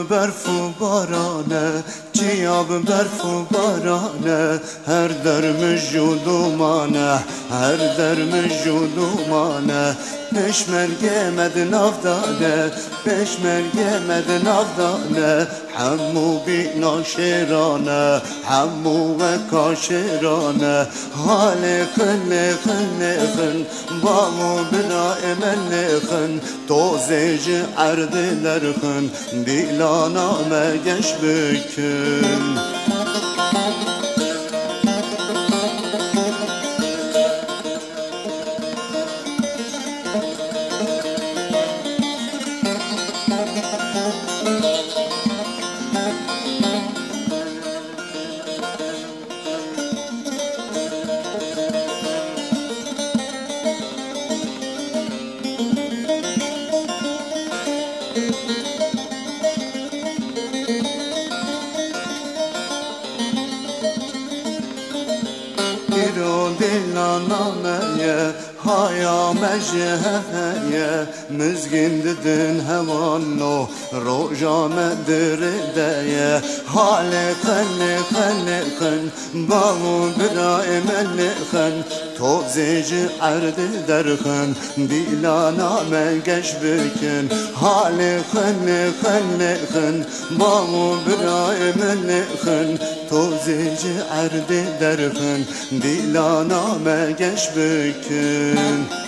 برف و بارانه چیاب برف و بارانه هر درمج و دومانه هر درمج و دومانه پشمرگه مد نافدانه پشمرگه مد نافدانه حمو بی ناشرانه حمو و کاشرانه حال خن خن خن بامو بنا امن خن توزیج عرد درخن دیلانا مگش بکن دلانامه هایا مجهه مزگین ددن هوانو روژا مدرده حال خن خن خن باو برای من خن توزیج عرد درخن دیلانا مگش بکن حال خن خن خن باو برای من خن توزیج عرد درخن دیلانا مگش بکن